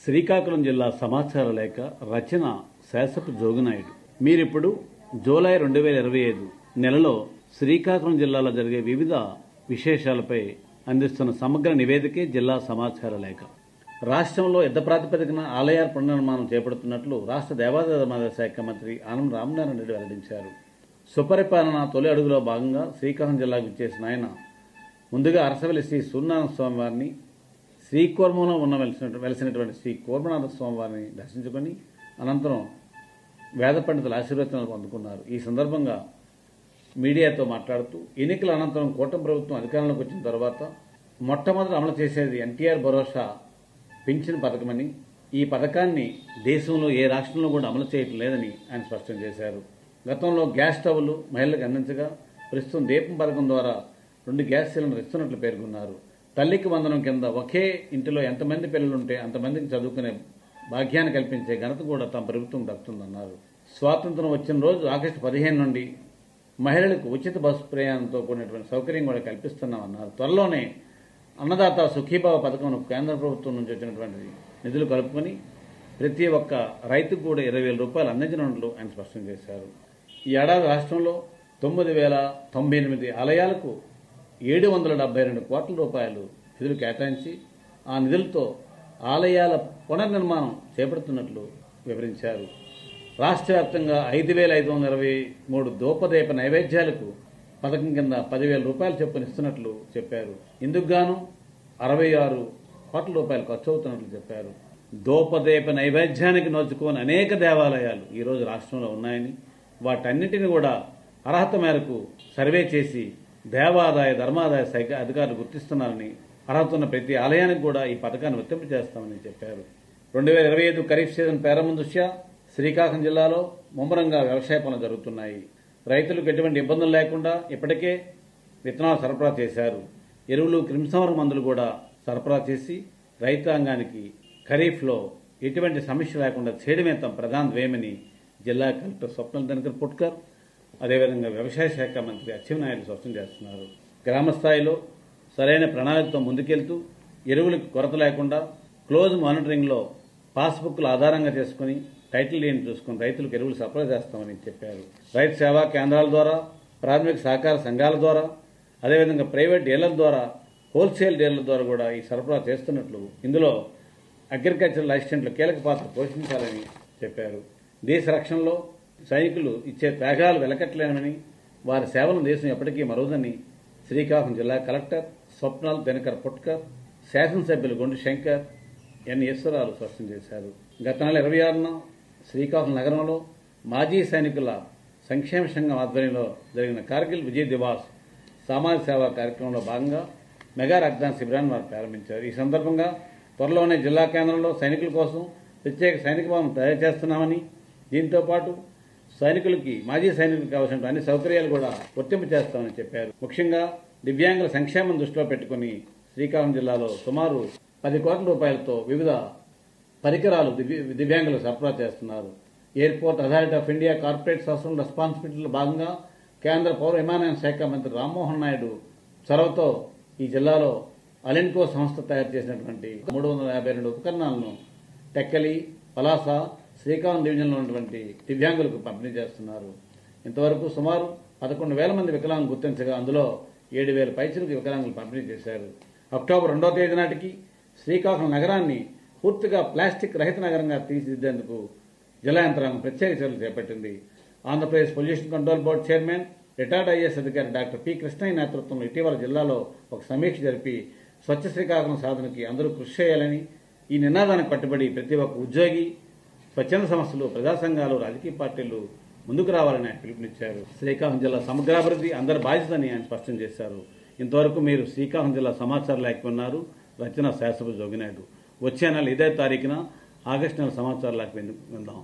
శ్రీకాకుళం జిల్లా సమాచార లేఖ రచన శాసపు జోగునాయుడు. మీరిప్పుడు జూలై 2025 నెలలో శ్రీకాకుళం జిల్లాలో జరిగే వివిధ విశేషాలపై అందిస్తున్న సమగ్ర నివేదికే జిల్లా సమాచార లేఖ. రాష్ట్రంలో యుద్ధ ప్రాతిపదికన ఆలయాల పునర్నిర్మాణం చేపడుతున్నట్లు రాష్ట్ర దేవాదాయ ధర్మాదాయ శాఖ మంత్రి ఆనం రామనారాయణ రెడ్డి వెల్లడించారు. సుపరిపాలన తొలి అడుగులో భాగంగా శ్రీకాకుళం జిల్లాకు ఇచ్చేసిన ఆయన ముందుగా అరసవెల్లి శ్రీ సూర్యనారాయణ స్వామి వారిని, శ్రీకూర్మంలో వెలసినటువంటి శ్రీ కూర్మనాథ స్వామి వారిని దర్శించుకొని అనంతరం వేద పండితుల ఆశీర్వచనాలు అందుకున్నారు. ఈ సందర్భంగా మీడియాతో మాట్లాడుతూ ఎన్నికల అనంతరం కూటమి ప్రభుత్వం అధికారంలోకి వచ్చిన తర్వాత మొట్టమొదటి అమలు చేసేది ఎన్టీఆర్ భరోసా పింఛన్ పథకమని, ఈ పథకాన్ని దేశంలో ఏ రాష్ట్రంలో కూడా అమలు చేయటం లేదని ఆయన స్పష్టం చేశారు. గతంలో గ్యాస్ స్టవ్లు మహిళలకు అందించగా ప్రస్తుతం దీపం పథకం ద్వారా 2 గ్యాస్ సిలిండర్ ఇస్తున్నట్లు పేర్కొన్నారు. తల్లికి వందనం కింద ఒకే ఇంటిలో ఎంతమంది పిల్లలుంటే అంతమందికి చదువుకునే భాగ్యాన్ని కల్పించే ఘనత కూడా తమ ప్రభుత్వం దక్కుతుందన్నారు. స్వాతంత్రం వచ్చిన రోజు ఆగస్టు 15 నుండి మహిళలకు ఉచిత బస్సు ప్రయాణంతో కూడినటువంటి సౌకర్యం కూడా కల్పిస్తున్నామన్నారు. త్వరలోనే అన్నదాత సుఖీభావ పథకం కేంద్ర ప్రభుత్వం నుంచి వచ్చినటువంటి నిధులు కలుపుకొని ప్రతి ఒక్క రైతుకు కూడా 20,000 రూపాయలు అందించనున్నట్లు ఆయన స్పష్టం చేశారు. ఈ ఏడాది రాష్ట్రంలో 9,098 ఆలయాలకు 772 కోట్ల రూపాయలు నిధులు కేటాయించి ఆ నిధులతో ఆలయాల పునర్నిర్మాణం చేపడుతున్నట్లు వివరించారు. రాష్ట్ర వ్యాప్తంగా 5,523 ధూపదీప నైవేద్యాలకు పథకం కింద 10,000 రూపాయలు చొప్పున ఇస్తున్నట్లు చెప్పారు. ఇందుకు గాను 66 కోట్ల రూపాయలు ఖర్చు అవుతున్నట్లు చెప్పారు. ధూపదీప నైవేద్యానికి నోచుకోని అనేక దేవాలయాలు ఈరోజు రాష్ట్రంలో ఉన్నాయని, వాటన్నిటిని కూడా అర్హత మేరకు సర్వే చేసి దేవాదాయ ధర్మాదాయ శాఖ అధికారులు గుర్తిస్తున్నారని, అర్హత ఉన్న ప్రతి ఆలయానికి కూడా ఈ పథకాన్ని వర్తింపు చేస్తామని చెప్పారు. 2025 ఖరీఫ్ సీజన్ ప్రారంభం దృష్ట్యా శ్రీకాకుళం జిల్లాలో ముమ్మరంగా వ్యవసాయ పనులు జరుగుతున్నాయి. రైతులకు ఎటువంటి ఇబ్బందులు లేకుండా ఇప్పటికే విత్తనాలు సరఫరా చేశారు. ఎరువులు, క్రిమిసంహారక మందులు కూడా సరఫరా చేసి రైతాంగానికి ఖరీఫ్లో ఎటువంటి సమస్య లేకుండా చేయడమే తమ ప్రధాన ధ్యేయమని జిల్లా కలెక్టర్ స్వప్నల్ దినకర్ పుట్కర్, అదేవిధంగా వ్యవసాయ శాఖ మంత్రి అచ్చెన్నాయుడు స్పష్టం చేస్తున్నారు. గ్రామ స్థాయిలో సరైన ప్రణాళికతో ముందుకెళ్తూ ఎరువులకు కొరత లేకుండా క్లోజ్ మానిటరింగ్లో పాస్బుక్లు ఆధారంగా చేసుకుని టైటిల్ డీని చూసుకుని రైతులకు ఎరువులు సరఫరా చేస్తామని చెప్పారు. రైతు సేవా కేంద్రాల ద్వారా, ప్రాథమిక సహకార సంఘాల ద్వారా, అదేవిధంగా ప్రైవేట్ డీలర్ల ద్వారా, హోల్సేల్ డీలర్ల ద్వారా కూడా ఈ సరఫరా చేస్తున్నట్లు, ఇందులో అగ్రికల్చరల్ అసిస్టెంట్లు కీలక పాత్ర పోషించాలని చెప్పారు. దేశ రక్షణలో సైనికులు ఇచ్చే త్యాగాలు వెలకట్టలేనని, వారి సేవలను దేశం ఎప్పటికీ మరువదని శ్రీకాకుళం జిల్లా కలెక్టర్ స్వప్నల్ దినకర్ పుట్కర్, శాసనసభ్యులు గొండు శంకర్, ఎన్ ఈశ్వరాలు స్పష్టం చేశారు. గత నెల 26న శ్రీకాకుళం నగరంలో మాజీ సైనికుల సంక్షేమ సంఘం ఆధ్వర్యంలో జరిగిన కార్గిల్ విజయ్ దివాస్ సామాజిక సేవా కార్యక్రమంలో భాగంగా మెగా రక్తదాన శిబిరాన్ని వారు ప్రారంభించారు. ఈ సందర్భంగా త్వరలోనే జిల్లా కేంద్రంలో సైనికుల కోసం ప్రత్యేక సైనిక భవనం తయారు చేస్తున్నామని, దీంతో పాటు సైనికులకి, మాజీ సైనికులకు కావాల్సిన అన్ని సౌకర్యాలు కూడా వర్తింపు చేస్తామని చెప్పారు. ముఖ్యంగా దివ్యాంగుల సంక్షేమం దృష్టిలో పెట్టుకుని శ్రీకాకుళం జిల్లాలో సుమారు 10 కోట్ల రూపాయలతో వివిధ పరికరాలు దివ్యాంగులకు సరఫరా చేస్తున్నారు. Airport authority of India corporate social రెస్పాన్సిబిలిటీలో భాగంగా కేంద్ర పౌర విమానయాన శాఖ మంత్రి రామ్మోహన్ నాయుడు చొరవతో ఈ జిల్లాలో అలెన్కో సంస్థ తయారు చేసినటువంటి 352 ఉపకరణాలను టెక్కలి, పలాస, శ్రీకాకుళం డివిజన్లో ఉన్నటువంటి దివ్యాంగులకు పంపిణీ చేస్తున్నారు. ఇంతవరకు సుమారు 11,000 మంది వికలాంగులు గుర్తించగా అందులో 7,000 పైచిలకు వికలాంగులు పంపిణీ చేశారు. అక్టోబర్ 2వ తేదీ నాటికి శ్రీకాకుళం నగరాన్ని పూర్తిగా ప్లాస్టిక్ రహిత నగరంగా తీర్చిదిద్దేందుకు జిల్లా యంత్రాంగం ప్రత్యేక చర్యలు చేపట్టింది. Andhra Pradesh pollution control board chairman, retired IAS అధికారి డాక్టర్ పి కృష్ణయ్య నేతృత్వంలో ఇటీవల జిల్లాలో ఒక సమీక్ష జరిపి స్వచ్ఛ శ్రీకాకుళం సాధనకి అందరూ కృషి చేయాలని, ఈ నినాదానికి కట్టుబడి ప్రతి ఒక్క ఉద్యోగి, స్వచ్ఛంద సంస్థలు, ప్రజా సంఘాలు, రాజకీయ పార్టీలు ముందుకు రావాలని ఆయన పిలుపునిచ్చారు. శ్రీకాకుళం జిల్లా సమగ్రాభివృద్ధి అందరి బాధ్యతని ఆయన స్పష్టం చేశారు. ఇంతవరకు మీరు శ్రీకాకుళం జిల్లా సమాచార లేఖ ఉన్నారు. రచన శాసపు జోగినాయుడు. వచ్చే నెల ఇదే తారీఖున ఆగస్టు నెల సమాచార లేఖ విందాం.